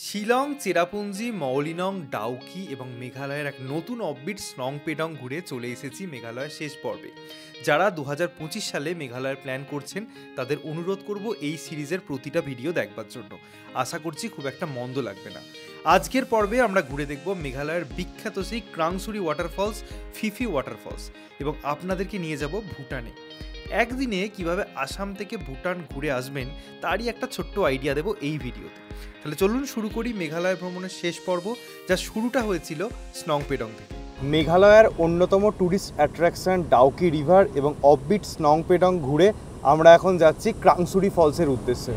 শিলং, চেরাপুঞ্জি, মৌলিনং, ডাউকি এবং মেঘালয়ের এক নতুন অফবিট স্নং পেডং ঘুরে চলে এসেছি মেঘালয়ের শেষ পর্বে। যারা 2025 সালে মেঘালয়ের প্ল্যান করছেন তাদের অনুরোধ করব এই সিরিজের প্রতিটা ভিডিও দেখবার জন্য। আশা করছি খুব একটা মন্দ লাগবে না। আজকের পর্বে আমরা ঘুরে দেখব মেঘালয়ের বিখ্যাত সেই ক্রাংসুরি ওয়াটারফলস, ফিফি ওয়াটারফলস এবং আপনাদেরকে নিয়ে যাব ভুটানে। একদিনে কিভাবে আসাম থেকে ভুটান ঘুরে আসবেন তারই একটা ছোট্ট আইডিয়া দেবো এই ভিডিওতে। তাহলে চলুন শুরু করি মেঘালয় ভ্রমণের শেষ পর্ব, যা শুরুটা হয়েছিল স্নং পেডং থেকে। মেঘালয়ের অন্যতম ট্যুরিস্ট অ্যাট্রাকশন ডাউকি রিভার এবং অফবিট স্নং পেডং ঘুরে আমরা এখন যাচ্ছি ক্রাংসুরি ফলসের উদ্দেশ্যে।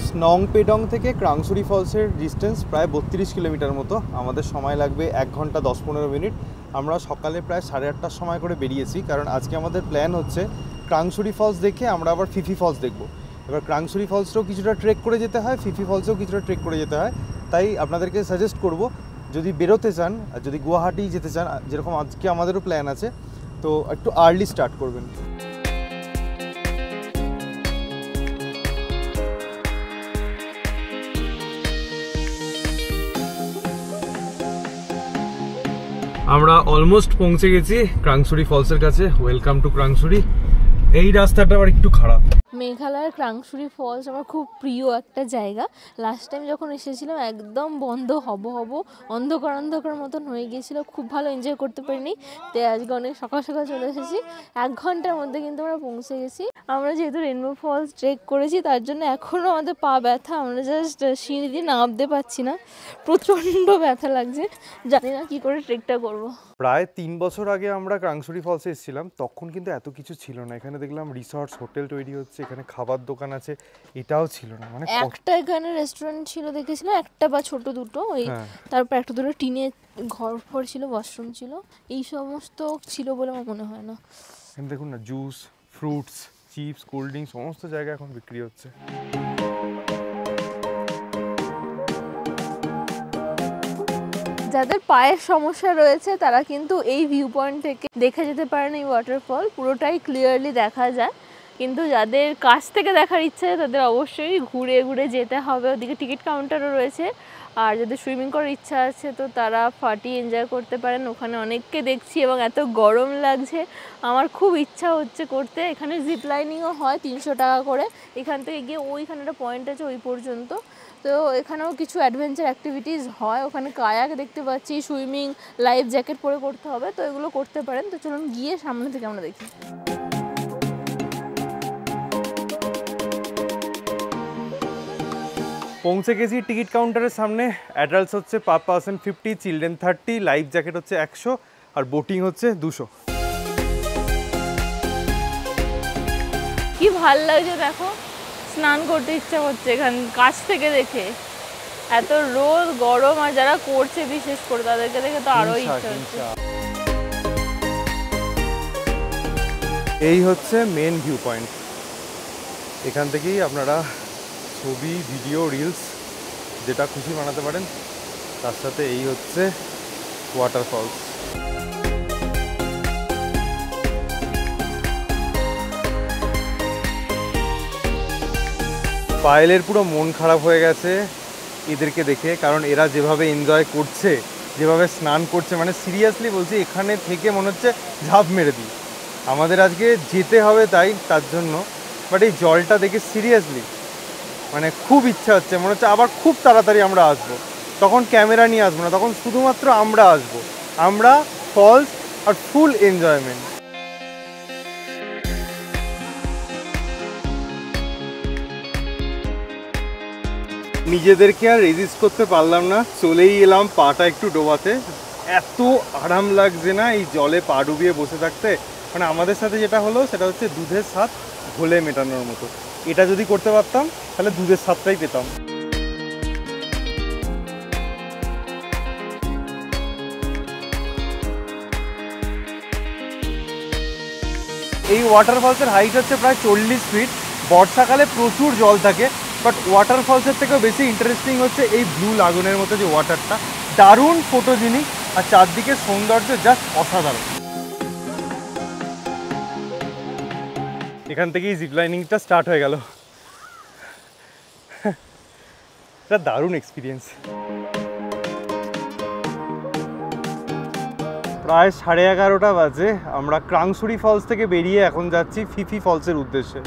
স্নং পেডং থেকে ক্রাংসুরি ফলসের ডিস্টেন্স প্রায় 32 কিলোমিটার মতো। আমাদের সময় লাগবে 1 ঘন্টা 10-15 মিনিট। আমরা সকালে প্রায় 8:30টার সময় করে বেরিয়েছি, কারণ আজকে আমাদের প্ল্যান হচ্ছে ক্রাংসুরি ফলস দেখে আমরা আবার ফিফি ফলস দেখব। এবার ক্রাংসুরি ফলসটাও কিছুটা ট্রেক করে যেতে হয়, ফিফি ফলসেও কিছুটা ট্রেক করে যেতে হয়। তাই আপনাদেরকে সাজেস্ট করব, যদি বেরোতে চান আর যদি গুয়াহাটি যেতে চান, যেরকম আজকে আমাদেরও প্ল্যান আছে, তো একটু আর্লি স্টার্ট করবেন। আমরা অলমোস্ট পৌঁছে গেছি ক্রাংসুরি ফলসের কাছে। Welcome to Krangsuri. এই রাস্তাটা আবার একটু খারাপ। মেঘালয়ের ক্রাংসুরি ফলস আমার খুব প্রিয় একটা জায়গা। লাস্ট টাইম যখন এসেছিলাম একদম বন্ধ হব অন্ধকার মতন হয়ে গিয়েছিল, খুব ভালো এনজয় করতে পারিনি। তাই আজকে অনেক সকাল সকাল চলে এসেছি। 1 ঘন্টার মধ্যে কিন্তু আমরা পৌঁছে গেছি। আমরা যেহেতু রেনবো ফলস ট্রেক করেছি তার জন্য এখনও আমাদের পা ব্যথা, আমরা জাস্ট সিঁড়ি দিয়ে নামতে পারছি না, প্রচণ্ড ব্যথা লাগছে। জানি না কী করে ট্রেকটা করবো। প্রায় 3 বছর আগে আমরা ক্রাংসুরি ফলসে এসেছিলাম, তখন কিন্তু এত কিছু ছিল না। এখানে দেখলাম রিসর্টস, হোটেল তৈরি হচ্ছে, এখানে খাবার দোকান আছে, এটাও ছিল না। মানে একটা এখানে রেস্টুরেন্ট ছিল দেখেছিলাম, একটা বা ছোট দুটো, ওই তারপর একটা দুটো টিনের ঘর ফর ছিল, ওয়াশরুম ছিল, এই সমস্ত ছিল বলে আমার মনে হয় না। এখানে দেখুন না, juice, fruits, chips, cold drinks সমস্ত জায়গায় এখন বিক্রি হচ্ছে। যাদের পায়ের সমস্যা রয়েছে তারা কিন্তু এই ভিউ পয়েন্ট থেকে দেখে যেতে পারেন এই ওয়াটারফল, পুরোটাই ক্লিয়ারলি দেখা যায়। কিন্তু যাদের কাছ থেকে দেখার ইচ্ছে তাদের অবশ্যই ঘুরে ঘুরে যেতে হবে। ওদিকে টিকিট কাউন্টারও রয়েছে। আর যাদের সুইমিং করার ইচ্ছা আছে তো তারা ফাটিয়ে এনজয় করতে পারেন। ওখানে অনেককে দেখছি এবং এত গরম লাগছে, আমার খুব ইচ্ছা হচ্ছে করতে। এখানে জিপ লাইনিংও হয় 300 টাকা করে। এখান থেকে গিয়ে ওইখানে একটা পয়েন্ট আছে ওই পর্যন্ত, তো এখানেও কিছু অ্যাডভেঞ্চার অ্যাক্টিভিটিস হয়। ওখানে কায়াক দেখতে পাচ্ছি, সুইমিং, লাইফ জ্যাকেট পরে করতে হবে, তো এগুলো করতে পারেন। তো চলুন গিয়ে সামনে থেকে আমরা দেখি। পৌঁছে গেছি টিকিট কাউন্টারের সামনে। অ্যাডাল্টস হচ্ছে per person 50, children 30, life jacket হচ্ছে 100 আর বোটিং হচ্ছে 200। কি ভাল লাগছে দেখো, স্নান করতে ইচ্ছা করছে এখান কাছ থেকে দেখে। এত রোদ গরম, আর যারা করছে বিশেষ করে তাদেরকে দেখে তো আরো ইচ্ছা হচ্ছে। এই হচ্ছে মেন ভিউ পয়েন্ট। এখান থেকেই আপনারা ছবি, ভিডিও, রিলস যেটা খুশি বানাতে পারেন। তার সাথে এই হচ্ছে ওয়াটারফলস। পায়েলের পুরো মন খারাপ হয়ে গেছে এদেরকে দেখে, কারণ এরা যেভাবে এনজয় করছে, যেভাবে স্নান করছে, মানে সিরিয়াসলি বলছি এখানে থেকে মনে হচ্ছে ঝাঁপ মেরে দিই। আমাদের আজকে যেতে হবে তার জন্য, বাট এই জলটা দেখে সিরিয়াসলি মানে খুব ইচ্ছা হচ্ছে, মনে হচ্ছে আবার খুব তাড়াতাড়ি আমরা আসবো। তখন ক্যামেরা নিয়ে আসবো না, তখন শুধুমাত্র আমরা আসবো, আমরা, ফলস আর ফুল এনজয়মেন্ট। নিজেদেরকে আর রেজিস্ট করতে পারলাম না, চলেই এলাম পাটা একটু ডোবাতে। এত আরাম লাগছে না এই জলে পা ডুবিয়ে বসে থাকতে। মানে আমাদের সাথে যেটা হলো সেটা হচ্ছে দুধের স্বাদ ঘোলে মেটানোর মতো। এটা যদি করতে পারতাম তাহলে দুধের স্বাদটাই পেতাম। এই ওয়াটারফলসের হাইট হচ্ছে প্রায় 40 ফিট। বর্ষাকালে প্রচুর জল থাকে, বাট ওয়াটারফলসের থেকেও বেশি ইন্টারেস্টিং হচ্ছে এই ব্লু লাগুনের মতো যে ওয়াটারটা, দারুণ ফটোজেনিক আর চারদিকে সৌন্দর্য জাস্ট অসাধারণ। এখান থেকেই জিপ লাইনিংটা স্টার্ট হয়ে গেল। এটা দারুণ এক্সপিরিয়েন্স। প্রায় 11:30 বাজে, আমরা ক্রাংসুরি ফলস থেকে বেরিয়ে এখন যাচ্ছি ফিফি ফলসের উদ্দেশ্যে।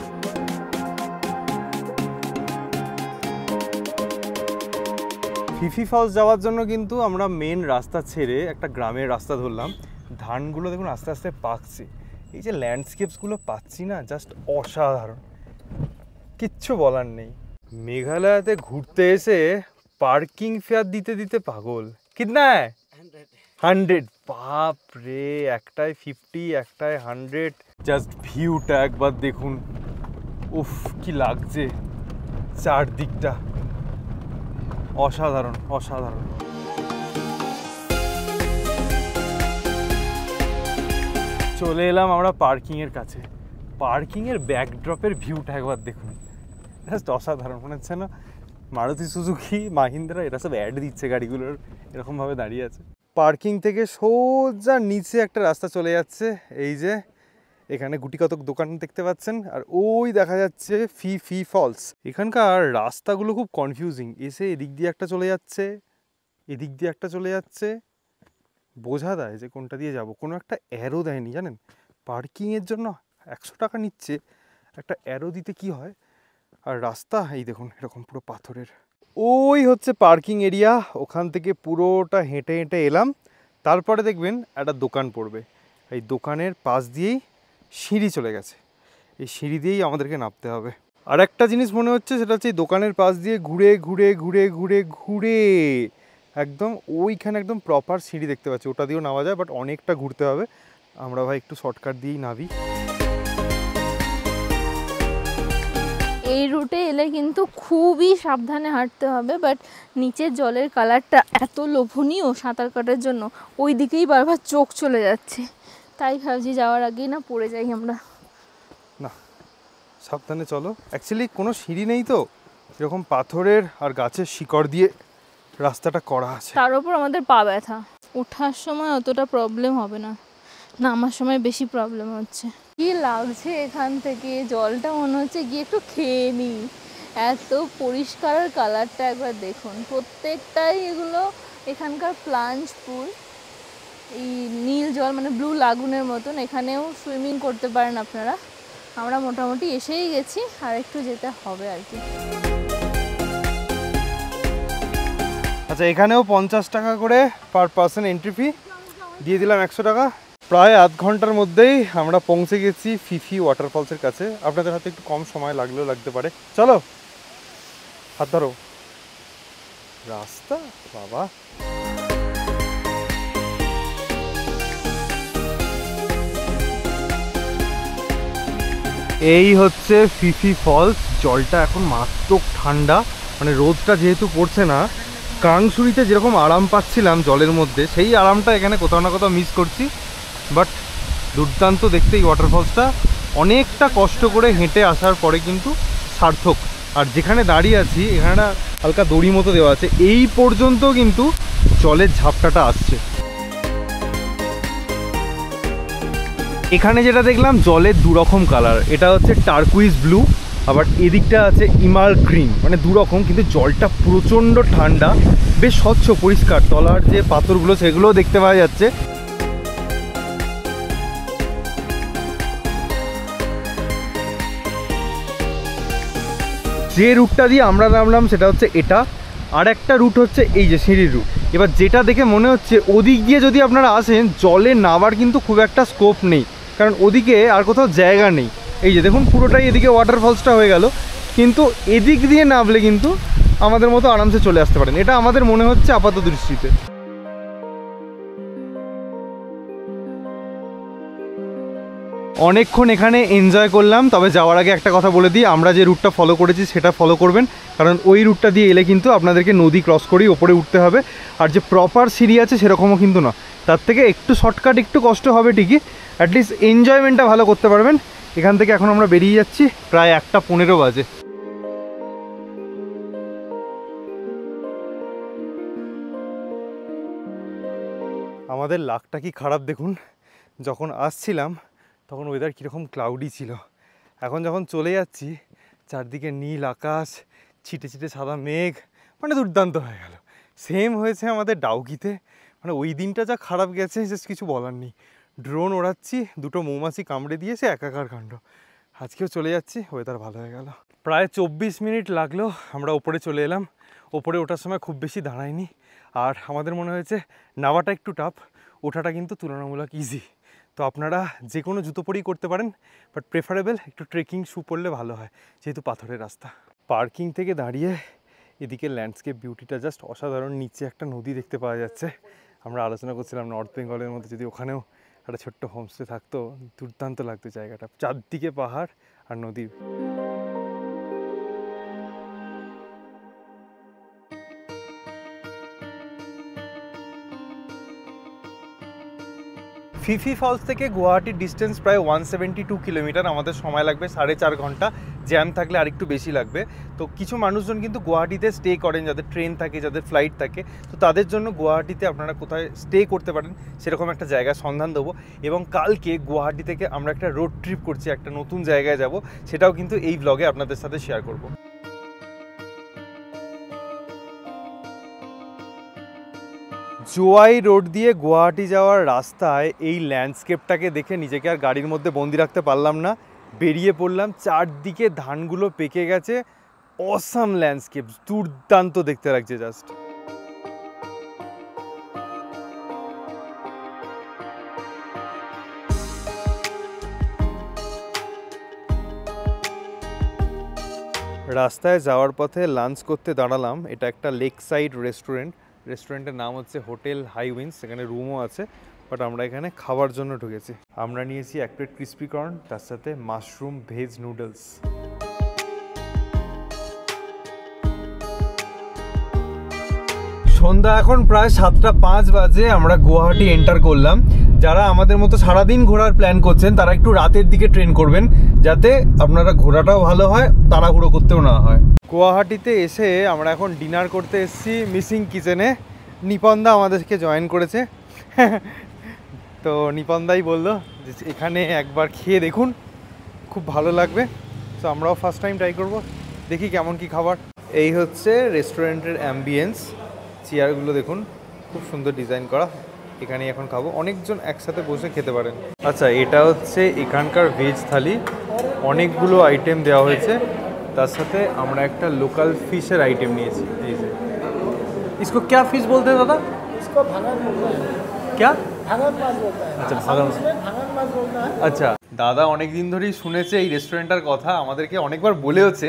ফিফি ফলস যাওয়ার জন্য কিন্তু আমরা মেন রাস্তা ছেড়ে একটা গ্রামের রাস্তা ধরলাম। ধানগুলো দেখুন আস্তে আস্তে পাকছে, এই যে ল্যান্ডস্কেপসগুলো পাচ্ছি না, জাস্ট অসাধারণ, কিচ্ছু বলার নেই। মেঘালয়তে ঘুরতে এসে পার্কিং ফেয়ার দিতে দিতে পাগল। কিতনা 100, বাপ রে, একটায় 50, একটায় 100। জাস্ট ভিউটা একবার দেখুন, উফ কি লাগছে, চারদিকটা অসাধারণ অসাধারণ। চলে এলাম আমরা পার্কিংয়ের কাছে। পার্কিংয়ের ব্যাকড্রপের ভিউটা একবার দেখুন, জাস্ট অসাধারণ। মনে হচ্ছে না মারুতি সুজুকি, মাহিন্দ্রা এরা সব অ্যাড দিচ্ছে গাড়িগুলোর, এরকমভাবে দাঁড়িয়ে আছে। পার্কিং থেকে সোজা নিচে একটা রাস্তা চলে যাচ্ছে, এই যে এখানে গুটি কতক দোকান দেখতে পাচ্ছেন, আর ওই দেখা যাচ্ছে ফিফি ফলস। এখানকার রাস্তাগুলো খুব কনফিউজিং, এসে এদিক দিয়ে একটা চলে যাচ্ছে, এদিক দিয়ে একটা চলে যাচ্ছে, বোঝা দেয় যে কোনটা দিয়ে যাব। কোনো একটা অ্যারো দেয়নি জানেন, পার্কিংয়ের জন্য 100 টাকা নিচ্ছে, একটা অ্যারো দিতে কি হয়। আর রাস্তা এই দেখুন এরকম পুরো পাথরের। ওই হচ্ছে পার্কিং এরিয়া, ওখান থেকে পুরোটা হেঁটে হেঁটে এলাম। তারপরে দেখবেন একটা দোকান পড়বে, এই দোকানের পাশ দিয়েই সিঁড়ি চলে গেছে, এই সিঁড়ি দিয়েই আমাদেরকে নামতে হবে। আর একটা জিনিস মনে হচ্ছে, সেটা হচ্ছে এই দোকানের পাশ দিয়ে ঘুরে ঘুরে ঘুরে ঘুরে ঘুরে একদম ওইখানে একদম প্রপার সিঁড়ি দেখতে পাচ্ছি, ওটা দিয়েও নামা যায়, বাট অনেকটা ঘুরতে হবে। আমরা ভাই একটু শর্টকাট দিয়েই নামি। এই রুটে এলে কিন্তু খুবই সাবধানে হাঁটতে হবে, বাট নিচের জলের কালারটা এত লোভনীয় সাঁতার কাটার জন্য, ওই দিকেই বারবার চোখ চলে যাচ্ছে। তাই ভাবছি যাওয়ার আগেই না পড়ে যাই আমরা। না, সাবধানে চলো। অ্যাকচুয়ালি কোনো সিঁড়ি নেই তো, এরকম পাথরের আর গাছের শিকড় দিয়ে রাস্তাটা করা আছে। তার উপর আমাদের পা ব্যথা, ওঠার সময় অতটা প্রবলেম হবে না, নামার সময় বেশি প্রবলেম হচ্ছে। কি লাগছে এখান থেকে, জলটা মনে হচ্ছে গিয়ে একটু খেয়ে নিই, এত পরিষ্কার কালারটা একবার দেখুন। প্রত্যেকটাই এগুলো এখানকার প্লাঞ্চ পুল, এই নীল জল মানে ব্লু লাগুনের মতন, এখানেও সুইমিং করতে পারেন আপনারা। আমরা মোটামুটি এসেই গেছি, আর একটু যেতে হবে আর কি। আচ্ছা, এখানেও 50 টাকা করে পার পার্সন এন্ট্রি ফি, দিয়ে দিলাম 100 টাকা। প্রায় আধ ঘন্টার মধ্যেই আমরা পৌঁছে গেছি ফিফি ওয়াটারফলসের কাছে। আপনাদের হাতে একটু কম সময় লাগলেও লাগতে পারে। চলো, হাত ধরো। রাস্তা বাবা, এই হচ্ছে ফিফি ফলস। জলটা এখন মারাত্মক ঠান্ডা, মানে রোদটা যেহেতু পড়ছে না, ক্রাংসুরিতে যেরকম আরাম পাচ্ছিলাম জলের মধ্যে, সেই আরামটা এখানে কোথাও না কোথাও মিস করছি। বাট দুর্দান্ত দেখতে এই ওয়াটারফলসটা, অনেকটা কষ্ট করে হেঁটে আসার পরে কিন্তু সার্থক। আর যেখানে দাঁড়িয়ে আছি এখানে হালকা দড়ি মতো দেওয়া আছে, এই পর্যন্ত কিন্তু জলের ঝাপটাটা আসছে। এখানে যেটা দেখলাম জলের দুরকম কালার, এটা হচ্ছে টার্কুইজ ব্লু, আবার এদিকটা আছে ইমাল গ্রিন, মানে দুরকম, কিন্তু জলটা প্রচণ্ড ঠান্ডা, বেশ স্বচ্ছ পরিষ্কার, তলার যে পাথরগুলো সেগুলোও দেখতে পাওয়া যাচ্ছে। যে রুটটা দিয়ে আমরা নামলাম সেটা হচ্ছে এটা, আর একটা রুট হচ্ছে এই যে সিঁড়ির রুট। এবার যেটা দেখে মনে হচ্ছে ওদিক দিয়ে যদি আপনারা আসেন, জলে নামার কিন্তু খুব একটা স্কোপ নেই, কারণ ওদিকে আর কোথাও জায়গা নেই। এই যে দেখুন পুরোটাই এদিকে ওয়াটারফলসটা হয়ে গেল, কিন্তু এদিক দিয়ে নামলে কিন্তু আমাদের মতো আরামসে চলে আসতে পারেন, এটা আমাদের মনে হচ্ছে আপাত দৃষ্টিতে। অনেকক্ষণ এখানে এনজয় করলাম, তবে যাওয়ার আগে একটা কথা বলে দিই, আমরা যে রুটটা ফলো করেছি সেটা ফলো করবেন, কারণ ওই রুটটা দিয়ে এলে কিন্তু আপনাদেরকে নদী ক্রস করেই ওপরে উঠতে হবে, আর যে প্রপার সিঁড়ি আছে সেরকমও কিন্তু না, তার থেকে একটু শর্টকাট, একটু কষ্ট হবে ঠিকই, অ্যাটলিস্ট এনজয়মেন্টটা ভালো করতে পারবেন। এখান থেকে এখন আমরা বেরিয়ে যাচ্ছি, প্রায় 1:15 বাজে। আমাদের লাকটা কি খারাপ দেখুন, যখন আসছিলাম তখন ওয়েদার কীরকম ক্লাউডি ছিল, এখন যখন চলে যাচ্ছি চারদিকে নীল আকাশ, ছিটে ছিটে সাদা মেঘ, মানে দুর্দান্ত হয়ে গেল। সেম হয়েছে আমাদের ডাউকিতে, মানে ওই দিনটা যা খারাপ গেছে জাস্ট কিছু বলার নেই। ড্রোন ওড়াচ্ছি, দুটো মৌমাছি কামড়ে দিয়েছে, একাকার কাণ্ড। আজকেও চলে যাচ্ছি, ওয়েদার ভালো হয়ে গেল। প্রায় 24 মিনিট লাগলো, আমরা ওপরে চলে এলাম। ওপরে ওঠার সময় খুব বেশি দাঁড়ায়নি, আর আমাদের মনে হয়েছে নামাটা একটু টাফ, ওঠাটা কিন্তু তুলনামূলক ইজি। তো আপনারা যে কোনো জুতো পরেই করতে পারেন, বাট প্রেফারেবল একটু ট্রেকিং শ্যু পরলে ভালো হয়, যেহেতু পাথরের রাস্তা। পার্কিং থেকে দাঁড়িয়ে এদিকে ল্যান্ডস্কেপ বিউটিটা জাস্ট অসাধারণ। নিচে একটা নদী দেখতে পাওয়া যাচ্ছে। আমরা আলোচনা করছিলাম নর্থ বেঙ্গলের মধ্যে যদি ওখানেও একটা ছোট্ট হোমস্টে থাকতো, দুর্দান্ত লাগতো জায়গাটা, চারদিকে পাহাড় আর নদী। ফিফি ফলস থেকে গুয়াহাটির ডিস্টেন্স প্রায় 172 কিলোমিটার। আমাদের সময় লাগবে 4.5 ঘন্টা, জ্যাম থাকলে আরেকটু বেশি লাগবে। তো কিছু মানুষজন কিন্তু গুয়াহাটিতে স্টে করেন, যাদের ট্রেন থাকে, যাদের ফ্লাইট থাকে, তো তাদের জন্য গুয়াহাটিতে আপনারা কোথায় স্টে করতে পারেন সেরকম একটা জায়গার সন্ধান দেবো। এবং কালকে গুয়াহাটি থেকে আমরা একটা রোড ট্রিপ করছি, একটা নতুন জায়গায় যাব, সেটাও কিন্তু এই ব্লগে আপনাদের সাথে শেয়ার করব। জোয়াই রোড দিয়ে গুয়াহাটি যাওয়ার রাস্তায় এই ল্যান্ডস্কেপটাকে দেখে নিজেকে আর গাড়ির মধ্যে বন্দি রাখতে পারলাম না, বেরিয়ে পড়লাম। চারদিকে ধানগুলো পেকে গেছে, অসাম ল্যান্ডস্কেপ, দুর্দান্ত দেখতে লাগছে জাস্ট। রাস্তায় যাওয়ার পথে লাঞ্চ করতে দাঁড়ালাম। এটা একটা লেক সাইড রেস্টুরেন্টের নাম হচ্ছে হোটেল হাই উইন্ডস, এখানে রুমও আছে, বাট আমরা এখানে খাওয়ার জন্য ঢুকেছি। আমরা নিয়েছি এক প্লেট ক্রিসপি কর্ন, তার সাথে মাশরুম ভেজ নুডলস। সন্ধ্যা এখন প্রায় 7:05 বাজে, আমরা গুয়াহাটি এন্টার করলাম। যারা আমাদের মতো সারাদিন ঘোরার প্ল্যান করছেন তারা একটু রাতের দিকে ট্রেন করবেন, যাতে আপনারা ঘোরাটাও ভালো হয়, তাড়াহুড়ো করতেও না হয়। গুয়াহাটিতে এসে আমরা এখন ডিনার করতে এসেছি মিসিং কিচেনে। নিপনদা আমাদেরকে জয়েন করেছে। তো নিপনদাই বললো যে এখানে একবার খেয়ে দেখুন, খুব ভালো লাগবে। তো আমরাও ফার্স্ট টাইম ট্রাই করবো, দেখি কেমন কি খাবার। এই হচ্ছে রেস্টুরেন্টের অ্যাম্বিয়েন্স। চেয়ারগুলো দেখুন, খুব সুন্দর ডিজাইন করা। এখানেই এখন খাবো, অনেকজন একসাথে বসে খেতে পারেন। আচ্ছা, এটা হচ্ছে এখানকার ভেজ থালি, অনেকগুলো আইটেম দেওয়া হয়েছে। তার সাথে আমরা একটা লোকাল ফিশের আইটেম নিয়েছি। এই যে इसको क्या फिश बोलते हैं दादा? इसको भांगन बोलते हैं। क्या? भांगन माछ बोलता है। अच्छा, भांगन। इसमें भांगन माछ बोलता है। আচ্ছা, দাদা অনেক দিন ধরেই শুনেছে এই রেস্টুরেন্টটার কথা, আমাদেরকে অনেকবার বলেওছে।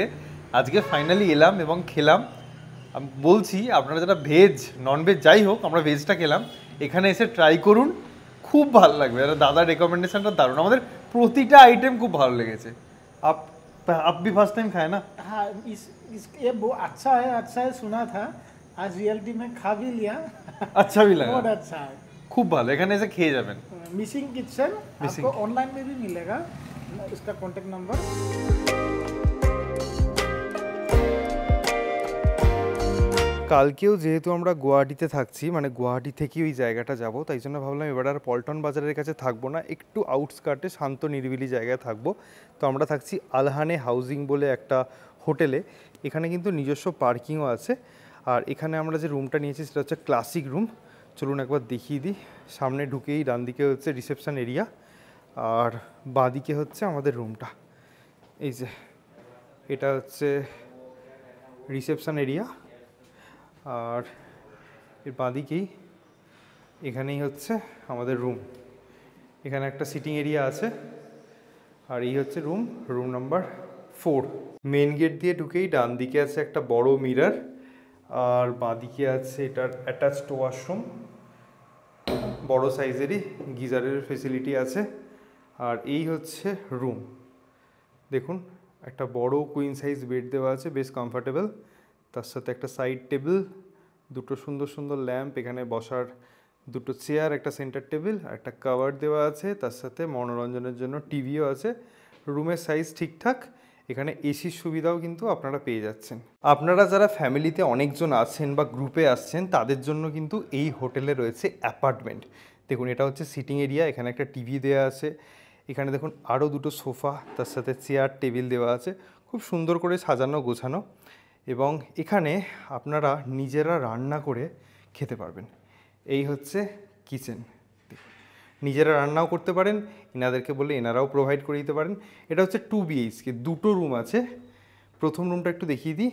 আজকে ফাইনালি এলাম এবং খেলাম। আমি বলছি আপনারা যারা ভেজ ননভেজ যাই হোক, আমরা ভেজটা খেলাম, এখানে এসে ট্রাই করুন, খুব ভালো লাগবে। দাদার রেকমেন্ডেশনটা দারুণ, আমাদের প্রতিটা আইটেম খুব ভালো লেগেছে। आप भी फर्स्ट टाइम खाए ना? हाँ, ये बहुत अच्छा है सुना था, आज रियलिटी में खा भी लिया। अच्छा भी लगा, बहुत अच्छा है, খুব ভালো। এখানে এসে খেয়ে যাবেন। मिसिंग किचन आपको ऑनलाइन में भी मिलेगा, इसका कॉन्टेक्ट नंबर। কালকেও যেহেতু আমরা গুয়াহাটিতে থাকছি, মানে গুয়াহাটি থেকেই ওই জায়গাটা যাব, তাই জন্য ভাবলাম এবার আর পল্টন বাজারের কাছে থাকবো না, একটু আউটস্কার্টে শান্ত নিরিবিলি জায়গায় থাকবো। তো আমরা থাকছি আলহানে হাউজিং বলে একটা হোটেলে। এখানে কিন্তু নিজস্ব পার্কিংও আছে। আর এখানে আমরা যে রুমটা নিয়েছি সেটা হচ্ছে ক্লাসিক রুম। চলুন একবার দেখিয়ে দিই। সামনে ঢুকেই ডান দিকে হচ্ছে রিসেপশন এরিয়া, আর বাঁ দিকে হচ্ছে আমাদের রুমটা। এই যে এটা হচ্ছে রিসেপশন এরিয়া, আর এর বাঁদিকেই এখানেই হচ্ছে আমাদের রুম। এখানে একটা সিটিং এরিয়া আছে, আর এই হচ্ছে রুম নাম্বার 4। মেন গেট দিয়ে ঢুকেই ডান দিকে আছে একটা বড় মিরর, আর বাঁদিকে আছে এটার অ্যাটাচড ওয়াশরুম, বড় সাইজেরই, গিজারের ফেসিলিটি আছে। আর এই হচ্ছে রুম, দেখুন একটা বড় কুইন সাইজ বেড দেওয়া আছে, বেশ কমফোর্টেবল। তার সাথে একটা সাইড টেবিল, দুটো সুন্দর সুন্দর ল্যাম্প, এখানে বসার দুটো চেয়ার, একটা সেন্টার টেবিল, আর একটা কাভার দেওয়া আছে। তার সাথে মনোরঞ্জনের জন্য টিভিও আছে। রুমের সাইজ ঠিকঠাক। এখানে এসির সুবিধাও কিন্তু আপনারা পেয়ে যাচ্ছেন। আপনারা যারা ফ্যামিলিতে অনেকজন আছেন বা গ্রুপে আসছেন, তাদের জন্য কিন্তু এই হোটেলে রয়েছে অ্যাপার্টমেন্ট। দেখুন এটা হচ্ছে সিটিং এরিয়া, এখানে একটা টিভি দেওয়া আছে। এখানে দেখুন আরও দুটো সোফা, তার সাথে চেয়ার টেবিল দেওয়া আছে, খুব সুন্দর করে সাজানো গোছানো। এবং এখানে আপনারা নিজেরা রান্না করে খেতে পারবেন। এই হচ্ছে কিচেন, নিজেরা রান্নাও করতে পারেন, এনাদেরকে বলে এনারাও প্রোভাইড করে দিতে পারেন। এটা হচ্ছে 2 BHK, 2টো রুম আছে। প্রথম রুমটা একটু দেখিয়ে দিই,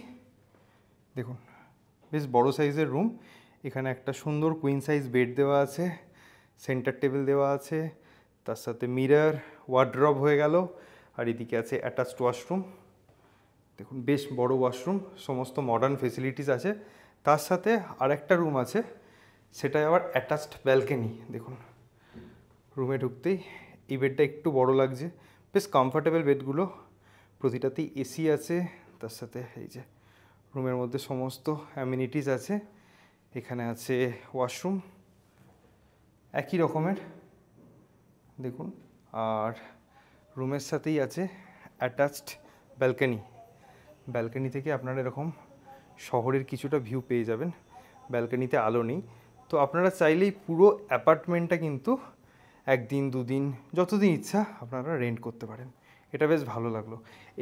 দেখুন বেশ বড় সাইজের রুম। এখানে একটা সুন্দর কুইন সাইজ বেড দেওয়া আছে, সেন্টার টেবিল দেওয়া আছে, তার সাথে মিরর, ওয়ার্ড্রব হয়ে গেল, আর এদিকে আছে অ্যাটাচড ওয়াশরুম। দেখুন বেশ বড় ওয়াশরুম, সমস্ত মডার্ন ফেসিলিটিস আছে। তার সাথে আরেকটা রুম আছে, সেটাই আবার অ্যাটাচড ব্যালকনি। দেখুন রুমে ঢুকতেই এই বেডটা একটু বড় লাগছে, বেশ কমফর্টেবল বেডগুলো, প্রতিটাতেই এসি আছে। তার সাথে এই যে রুমের মধ্যে সমস্ত অ্যামিনিটিস আছে। এখানে আছে ওয়াশরুম একই রকমের দেখুন, আর রুমের সাথেই আছে অ্যাটাচড ব্যালকনি। ব্যালকনি থেকে আপনারা এরকম শহরের কিছুটা ভিউ পেয়ে যাবেন। ব্যালকনিতে আলো নেই, তো আপনারা চাইলেই পুরো অ্যাপার্টমেন্টটা কিন্তু 1 দিন 2 দিন যতদিন ইচ্ছা আপনারা রেন্ট করতে পারেন। এটা বেশ ভালো লাগলো।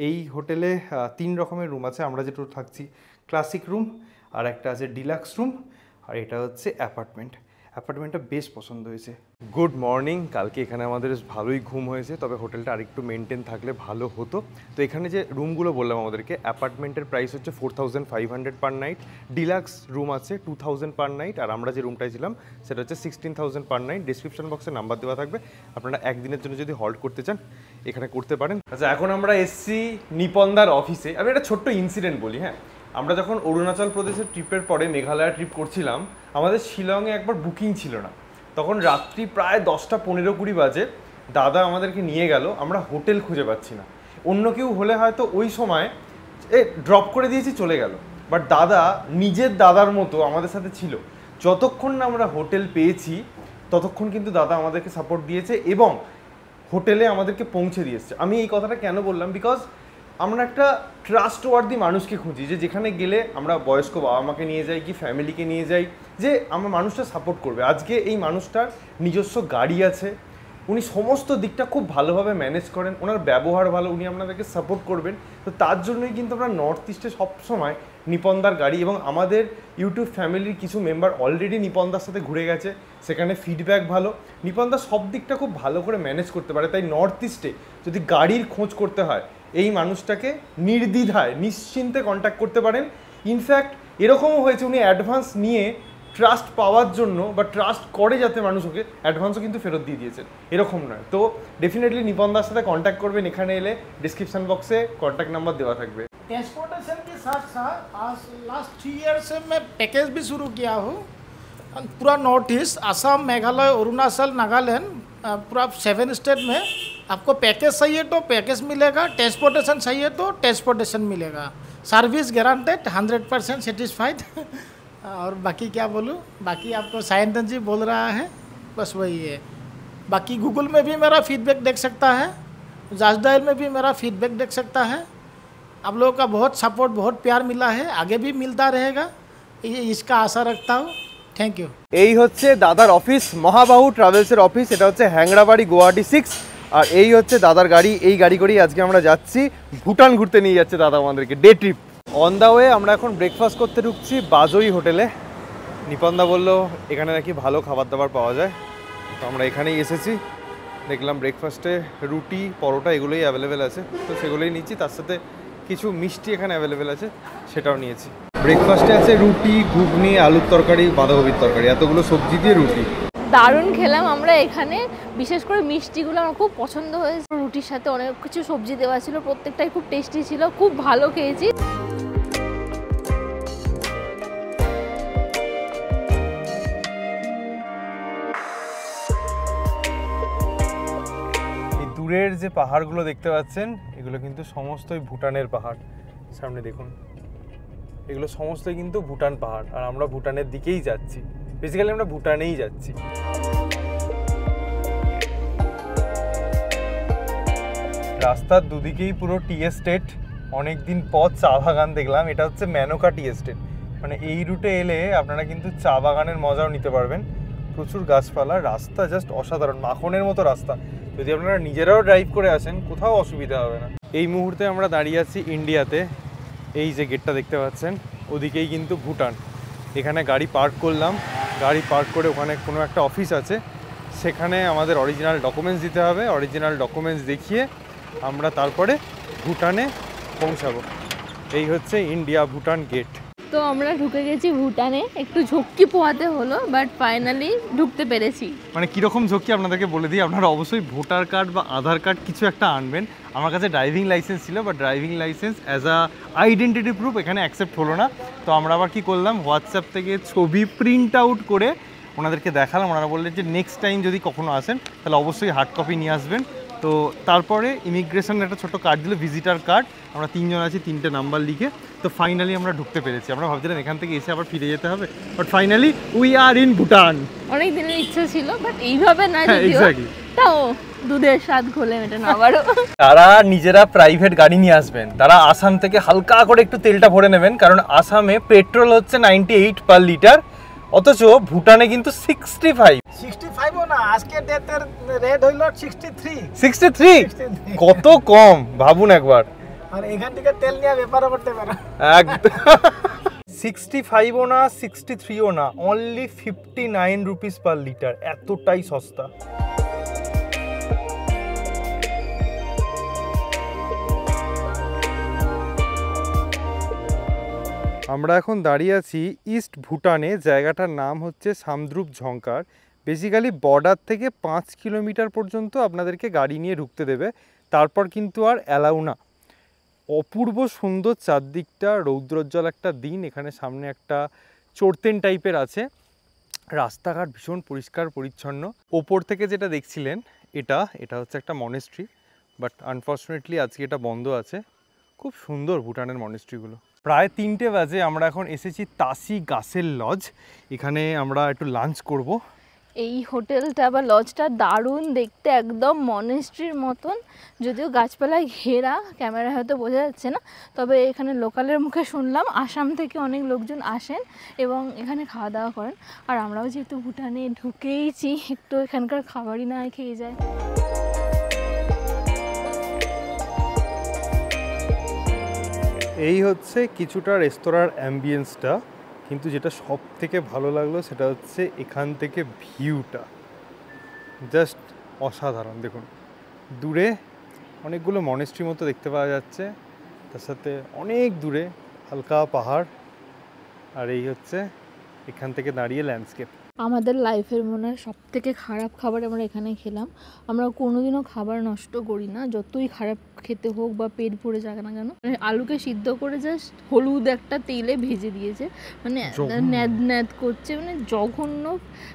এই হোটেলে 3 রকমের রুম আছে। আমরা যেটা থাকছি ক্লাসিক রুম, আর একটা আছে ডিলাক্স রুম, আর এটা হচ্ছে অ্যাপার্টমেন্টটা বেশ পছন্দ হয়েছে। Good morning. কালকে এখানে আমাদের ভালোই ঘুম হয়েছে, তবে হোটেলটা আরেকটু মেনটেন থাকলে ভালো হতো। তো এখানে যে রুমগুলো বললাম আমাদেরকে, অ্যাপার্টমেন্টের প্রাইস হচ্ছে 4500 পার নাইট, ডিলাক্স রুম আছে 2000 পার নাইট, আর আমরা যে রুমটায় ছিলাম সেটা হচ্ছে 16000 পার নাইট। ডিসক্রিপশন বক্সে নাম্বার দেওয়া থাকবে, আপনারা একদিনের জন্য যদি হল্ট করতে চান এখানে করতে পারেন। আচ্ছা, এখন আমরা এসছি নিপনদার অফিসে। আমি একটা ছোট্ট ইনসিডেন্ট বলি। হ্যাঁ, আমরা যখন অরুণাচল প্রদেশের ট্রিপের পরে মেঘালয় ট্রিপ করছিলাম, আমাদের শিলংয়ে একবার বুকিং ছিল না। তখন রাত্রি প্রায় 10টা 15-20 বাজে দাদা আমাদেরকে নিয়ে গেল। আমরা হোটেল খুঁজে পাচ্ছি না। অন্য কেউ হলে হয়তো ওই সময় ড্রপ করে দিয়েছি, চলে গেল। বাট দাদা নিজের দাদার মতো আমাদের সাথে ছিল। যতক্ষণ না আমরা হোটেল পেয়েছি ততক্ষণ কিন্তু দাদা আমাদেরকে সাপোর্ট দিয়েছে এবং হোটেলে আমাদেরকে পৌঁছে দিয়েছে। আমি এই কথাটা কেন বললাম, বিকজ আমরা একটা ট্রাস্টওয়ার্দি মানুষকে খুঁজি, যে যেখানে গেলে আমরা বয়স্ক বাবা মাকে নিয়ে যাই কি ফ্যামিলিকে নিয়ে যাই, যে আমরা মানুষটা সাপোর্ট করবে। আজকে এই মানুষটার নিজস্ব গাড়ি আছে, উনি সমস্ত দিকটা খুব ভালোভাবে ম্যানেজ করেন, ওনার ব্যবহার ভালো, উনি আপনাদেরকে সাপোর্ট করবেন। তো তার জন্যই কিন্তু আমরা নর্থ ইস্টে সবসময় নিপনদার গাড়ি, এবং আমাদের ইউটিউব ফ্যামিলির কিছু মেম্বার অলরেডি নিপনদার সাথে ঘুরে গেছে, সেখানে ফিডব্যাক ভালো। নিপনদা সব দিকটা খুব ভালো করে ম্যানেজ করতে পারে। তাই নর্থ ইস্টে যদি গাড়ির খোঁজ করতে হয়, এই মানুষটাকে নির্দ্বিধায় নিশ্চিন্তে কন্ট্যাক্ট করতে পারেন। ইনফ্যাক্ট এরকমও হয়েছে, উনি অ্যাডভান্স নিয়ে ট্রাস্ট পাওয়ার জন্য বা ট্রাস্ট করে যাতে মানুষ ওকে, অ্যাডভান্সও কিন্তু ফেরত দিয়ে দিয়েছেন, এরকম নয়। তো ডেফিনেটলি নিপনদার সাথে কন্ট্যাক্ট করবেন। এখানে এলে ডিসক্রিপশন বক্সে কন্ট্যাক্ট নাম্বার দেওয়া থাকবে। ट्रांसपोर्टेशन के साथ साथ आज लास्ट 3 ईयर से मैं पैकेज भी शुरू किया हूँ। पूरा नॉर्थ ईस्ट, असम, मेघालय, अरुणाचल, नागालैंड, पूरा 7 स्टेट में आपको पैकेज चाहिए तो पैकेज मिलेगा, ट्रांसपोर्टेशन चाहिए तो ट्रांसपोर्टेशन मिलेगा। Service guaranteed, 100% satisfied. और बाकी क्या बोलूँ, बाकी आपको सायंतन जी बोल रहा है, बस वही है। बाकी गूगल में भी मेरा फीडबैक देख सकता है, जाजडाइल में भी मेरा फीडबैक देख सकता है। आप लोगों का बहुत सपोर्ट, बहुत प्यार मिला है, आगे भी मिलता रहेगा, इसका आशा रखता हूँ। Thank you. এই হচ্ছে দাদার অফিস, মহাবাহু ট্রাভেলসের অফিস। এটা হচ্ছে হ্যাংরাবাড়ি, গুয়াহাটি 6। আর এই হচ্ছে দাদার গাড়ি। এই গাড়ি করেই আজকে আমরা যাচ্ছি, ভুটান ঘুরতে নিয়ে যাচ্ছে দাদা আমাদেরকে, day trip. On the way আমরা এখন ব্রেকফাস্ট করতে ঢুকছি বাজোই হোটেলে। নিপনদা বললো এখানে নাকি ভালো খাবার দাবার পাওয়া যায়, তো আমরা এখানেই এসেছি। দেখলাম ব্রেকফাস্টে রুটি, পরোটা এগুলোই অ্যাভেলেবেল আছে, তো সেগুলোই নিচ্ছি। তার সাথে কিছু মিষ্টি এখানে অ্যাভেলেবেল আছে, সেটাও নিয়েছি। ব্রেকফাস্টে আছে রুটি, ঘুগনি, আলুর তরকারি, বাঁধাকপির তরকারি, এতগুলো সবজি দিয়ে রুটি। দারুণ খেলাম আমরা এখানে, বিশেষ করে মিষ্টিগুলো আমার খুব পছন্দ হয়েছে। রুটির সাথে অনেক কিছু সবজি দেওয়া ছিল, প্রত্যেকটাই খুব টেস্টি ছিল, খুব ভালো খেয়েছি। দূরের যে পাহাড়গুলো দেখতে পাচ্ছেন এগুলো কিন্তু সমস্তই ভুটানের পাহাড়। সামনে দেখুন, এগুলো সমস্তই কিন্তু ভুটান পাহাড়, আর আমরা ভুটানের দিকেই যাচ্ছি। বেসিক্যালি আমরা ভুটানেই যাচ্ছি। রাস্তার দুদিকেই পুরো টি এস্টেট, অনেকদিন পর চা বাগান দেখলাম। এটা হচ্ছে মেনকা টি এস্টেট, মানে এই রুটে এলে আপনারা কিন্তু চা বাগানের মজাও নিতে পারবেন। প্রচুর গাছপালা, রাস্তা জাস্ট অসাধারণ, মাখনের মতো রাস্তা। যদি আপনারা নিজেরাও ড্রাইভ করে আসেন কোথাও অসুবিধা হবে না। এই মুহূর্তে আমরা দাঁড়িয়ে আছি ইন্ডিয়াতে, এই যে গেটটা দেখতে পাচ্ছেন, ওদিকেই কিন্তু ভুটান। এখানে গাড়ি পার্ক করলাম, গাড়ি পার্ক করে ওখানে কোনো একটা অফিস আছে, সেখানে আমাদের অরিজিনাল ডকুমেন্টস দিতে হবে। অরিজিনাল ডকুমেন্টস দেখিয়ে আমরা তারপরে ভুটানে পৌঁছাবো। এই হচ্ছে ইন্ডিয়া ভুটান গেট। তো আমরা ঢুকে গেছি ভুটানে, একটু ঝক্কি পোহাতে হলো বাট ফাইনালি ঢুকতে পেরেছি। মানে কীরকম ঝক্কি আপনাদেরকে বলে দিই, আপনারা অবশ্যই ভোটার কার্ড বা আধার কার্ড কিছু একটা আনবেন। আমার কাছে ড্রাইভিং লাইসেন্স ছিল, but driving licence as a identity proof এখানে অ্যাকসেপ্ট হলো না। তো আমরা আবার কী করলাম, হোয়াটসঅ্যাপ থেকে ছবি প্রিন্ট আউট করে ওনাদেরকে দেখালাম। ওনারা বললেন যে নেক্সট টাইম যদি কখনো আসেন তাহলে অবশ্যই হার্ড কপি নিয়ে আসবেন। তো তারপরে ইমিগ্রেশনের একটা ছোটো কার্ড দিল, ভিজিটার কার্ড। আমরা 3 জন আছি, 3টে নাম্বার লিখে। তো ফাইনালি আমরা ঢুকতে পেরেছি। আমরা ভাবছিলাম এখান থেকে এসে আবার ফিরে যেতে হবে, but finally we are in Bhutan. অনেক দিনের ইচ্ছা ছিল, বাট এইভাবে না যদিও, এক্স্যাক্টলি। তাও দুধের স্বাদ ঘোলে মেটে না। আবারও তারা নিজেরা প্রাইভেট গাড়ি নিয়ে আসবেন, তারা আসাম থেকে হালকা করে একটু তেলটা ভরে নেবেন, কারণ আসামে পেট্রোল হচ্ছে 98 পার লিটার, অথচ ভুটানে কিন্তু 65। 65ও না, আজকে ডেটের রেট হইল 63 কত কম ভাবুন একবার। আর এখান থেকে তেল নিয়ে ব্যাপারও করতে পারো। একদম 65ও না 63ও না, অনলি 59 রুপিস পার লিটার, এতটাই সস্তা। আমরা এখন দাঁড়িয়ে আছি ইস্ট ভুটানে, জায়গাটার নাম হচ্ছে সামদ্রুপ ঝংকার। বেসিক্যালি বর্ডার থেকে 5 কিলোমিটার পর্যন্ত আপনাদেরকে গাড়ি নিয়ে ঢুকতে দেবে, তারপর কিন্তু আর অ্যালাউ না। অপূর্ব সুন্দর চারদিকটা, রৌদ্রোজ্জ্বল একটা দিন। এখানে সামনে একটা চড়তেন টাইপের আছে, রাস্তাঘাট ভীষণ পরিষ্কার পরিচ্ছন্ন। ওপর থেকে যেটা দেখছিলেন এটা হচ্ছে একটা মনেস্ট্রি, বাট আনফর্চুনেটলি আজকে এটা বন্ধ আছে। খুব সুন্দর ভুটানের মনেস্ট্রিগুলো। প্রায় 3টে বাজে, আমরা এখন এসেছি তাসি গাছের লজ। এখানে আমরা একটু লাঞ্চ করব। এই হোটেলটা বা লজটা দারুণ দেখতে, একদম মনেস্ট্রির মতন, যদিও গাছপালায় ঘেরা, ক্যামেরা হয়তো বোঝা যাচ্ছে না। তবে এখানে লোকালের মুখে শুনলাম আসাম থেকে অনেক লোকজন আসেন এবং এখানে খাওয়া দাওয়া করেন। আর আমরাও যেহেতু ভুটানে ঢুকেইছি, একটু এখানকার খাবারই না খেয়ে যায়। এই হচ্ছে কিছুটা রেস্তোরাঁর অ্যাম্বিয়েন্সটা, কিন্তু যেটা সব থেকে ভালো লাগলো সেটা হচ্ছে এখান থেকে ভিউটা জাস্ট অসাধারণ। দেখুন দূরে অনেকগুলো মনেস্ট্রি মতো দেখতে পাওয়া যাচ্ছে, তার সাথে অনেক দূরে হালকা পাহাড়, আর এই হচ্ছে এখান থেকে দাঁড়িয়ে ল্যান্ডস্কেপ। আমাদের লাইফের মনে হয় সব থেকে খারাপ খাবার আমরা এখানে খেলাম। আমরা কোনোদিনও খাবার নষ্ট করি না, যতই খারাপ খেতে হোক বা পেট ভরে যাক না কেন। মানে আলুকে সিদ্ধ করে জাস্ট হলুদ একটা তেলে ভেজে দিয়েছে, মানে ন্যাদ ন্যাদ করছে, মানে জঘন্য।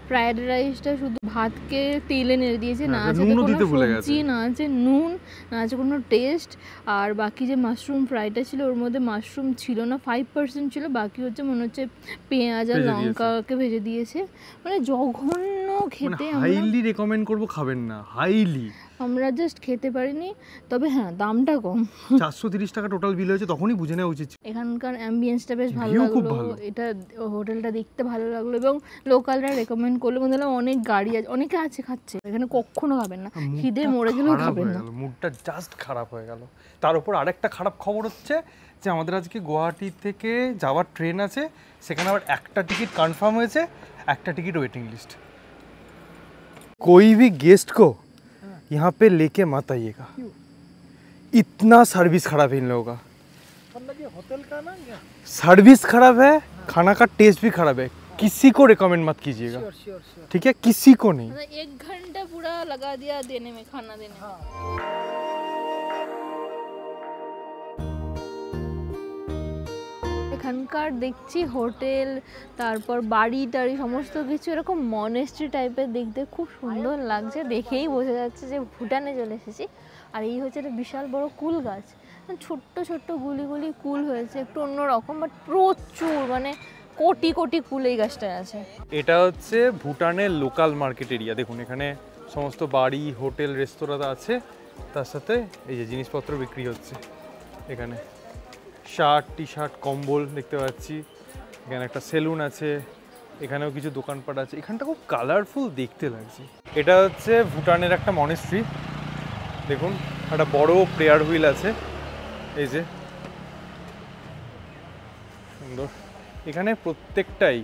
ফ্রায়েড রাইসটা শুধু ভাতকে তেলে নেড়ে দিয়েছে, না আছে কোনো সবজি, না আছে নুন, না আছে কোনো টেস্ট। আর বাকি যে মাশরুম ফ্রাইটা ছিল, ওর মধ্যে মাশরুম ছিল না, 5% ছিল, বাকি হচ্ছে মনে হচ্ছে পেঁয়াজ আর লঙ্কাকে ভেজে দিয়েছে। মানে জঘন্য খেতে। হাইলি রেকমেন্ড করব, খাবেন না, হাইলি। আমরা জাস্ট খেতে পারিনি, তবে হ্যাঁ দামটা কম। 430 টাকা টোটাল বিল হয়েছে, তখনই বুঝে নেওয়া উচিত। এখানকার অ্যাম্বিয়েন্সটা বেশ ভালো লাগলো, এটা হোটেলটা দেখতে ভালো লাগলো এবং লোকালরা রেকমেন্ড করলো। বলতে অনেক গাড়ি আছে, অনেকে আছে খাচ্ছে, এখানে কখনো খাবেন না, খিদে মরে গেলেও খাবেন না। মুডটা জাস্ট খারাপ হয়ে গেল। তার উপর আরেকটা খারাপ খবর হচ্ছে যে আমাদের আজকে গুয়াহাটি থেকে যাওয়ার ট্রেন আছে, সেখানে আবার একটা টিকিট কনফার্ম হয়েছে, একটা টিকিট ওয়েটিং লিস্ট। कोई भी गेस्ट को यहाँ पे लेके मत आइएगा, इतना सर्विस खराब है इन लोगों का। होटल का ना सर्विस खराब है, खाना का टेस्ट भी खराब है, किसी को रिकमेंड मत कीजिएगा, ठीक है, किसी को नहीं। 1 घंटा पूरा लगा दिया देने में, खाना देने में। এখানকার দেখছি হোটেল, তারপর বাড়ি টাড়ি সমস্ত কিছু এরকম মনেস্ট্রি টাইপের দেখতে খুব সুন্দর লাগছে, দেখেই বোঝা যাচ্ছে যে ভুটানে চলে এসেছি। আর এই হচ্ছে একটা বিশাল বড় কুল গাছ, ছোট্ট ছোট্ট গুলি গুলি কুল হয়েছে, একটু অন্যরকম, বাট প্রচুর, মানে কোটি কোটি কুল এই গাছটায় আছে। এটা হচ্ছে ভুটানের লোকাল মার্কেট এরিয়া। দেখুন এখানে সমস্ত বাড়ি, হোটেল, রেস্তোরাঁ আছে, তার সাথে এই যে জিনিসপত্র বিক্রি হচ্ছে। এখানে শার্ট, টি শার্ট, কম্বল দেখতে পাচ্ছি। এখানে একটা সেলুন আছে, এখানেও কিছু দোকানপাট আছে। এখানটা খুব কালারফুল দেখতে লাগছে। এটা হচ্ছে ভুটানের একটা মনেস্ট্রি। দেখুন একটা বড় প্রেয়ার হুইল আছে, এই যে সুন্দর। এখানে প্রত্যেকটাই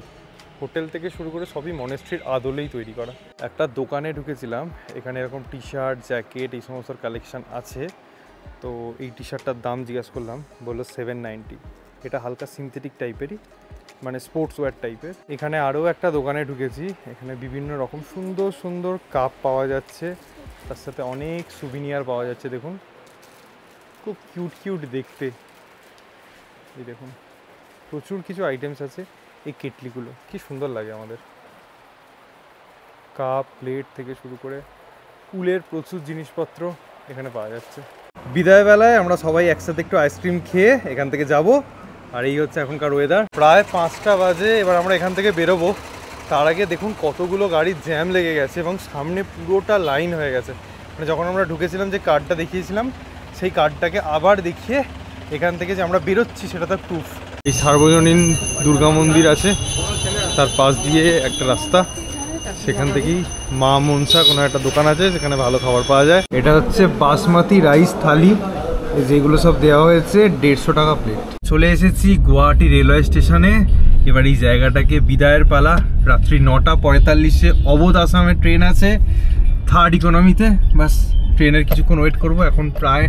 হোটেল থেকে শুরু করে সবই মনেস্ট্রির আদলেই তৈরি করা। একটা দোকানে ঢুকেছিলাম, এখানে এরকম টি শার্ট, জ্যাকেট এই সমস্ত কালেকশান আছে। তো এই টি শার্টটার দাম জিজ্ঞাসা করলাম, বললো 790। এটা হালকা সিনথেটিক টাইপেরই, মানে স্পোর্টস ওয়্যার টাইপের। এখানে আরও একটা দোকানে ঢুকেছি, এখানে বিভিন্ন রকম সুন্দর সুন্দর কাপ পাওয়া যাচ্ছে, তার সাথে অনেক সুভিনিয়ার পাওয়া যাচ্ছে। দেখুন খুব কিউট কিউট দেখতে। এই দেখুন প্রচুর কিছু আইটেমস আছে। এই কেটলিগুলো কি সুন্দর লাগে আমাদের, কাপ প্লেট থেকে শুরু করে কুলের প্রচুর জিনিসপত্র এখানে পাওয়া যাচ্ছে। বিদায়বেলায় আমরা সবাই একসাথে একটু আইসক্রিম খেয়ে এখান থেকে যাব। আর এই হচ্ছে এখনকার ওয়েদার। প্রায় 5টা বাজে, এবার আমরা এখান থেকে বেরোবো। তার আগে দেখুন কতগুলো গাড়ির জ্যাম লেগে গেছে এবং সামনে পুরোটা লাইন হয়ে গেছে। মানে যখন আমরা ঢুকেছিলাম যে কার্ডটা দেখিয়েছিলাম, সেই কার্ডটাকে আবার দেখিয়ে এখান থেকে যে আমরা বেরোচ্ছি সেটা তার প্রুফ। এই সার্বজনীন দুর্গা মন্দির আছে, তার পাশ দিয়ে একটা রাস্তা, সেখান থেকেই মা মনসা কোনো একটা দোকান আছে, সেখানে ভালো খাবার পাওয়া যায়। এটা হচ্ছে বাসমতি রাইস থালি, যেগুলো সব দেওয়া হয়েছে 150 টাকা প্লেট। চলে এসেছি গুয়াহাটি রেলওয়ে স্টেশনে। এবার এই জায়গাটাকে বিদায়ের পালা। রাত্রি 9:45-এ অবোধ আসামের ট্রেন আছে 3rd ইকোনমিতে। বাস ট্রেনের কিছুক্ষণ ওয়েট করব। এখন প্রায়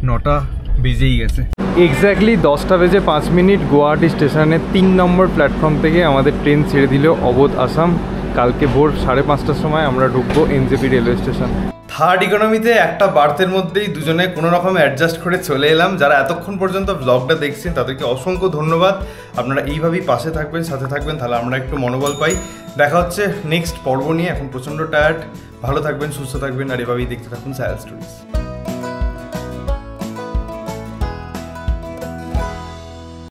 9টা বেজেই গেছে। এক্স্যাক্টলি 10:05 গুয়াহাটি স্টেশনে 3 নম্বর প্ল্যাটফর্ম থেকে আমাদের ট্রেন ছেড়ে দিল অবোধ আসাম। কালকে ভোর 5:30টার সময় আমরা ঢুকবো এনজেপি রেলওয়ে স্টেশন। 3rd ইকোনমিতে একটা বার্থের মধ্যেই দুজনে কোনো রকমে অ্যাডজাস্ট করে চলে এলাম। যারা এতক্ষণ পর্যন্ত ব্লগটা দেখছেন তাদেরকে অসংখ্য ধন্যবাদ। আপনারা এইভাবেই পাশে থাকবেন, সাথে থাকবেন, তাহলে আমরা একটু মনোবল পাই। দেখা হচ্ছে নেক্সট পর্ব নিয়ে। এখন প্রচণ্ড টায়ার্ড। ভালো থাকবেন, সুস্থ থাকবেন, আর এভাবেই দেখতে থাকুন সায়াল স্টোরিজ।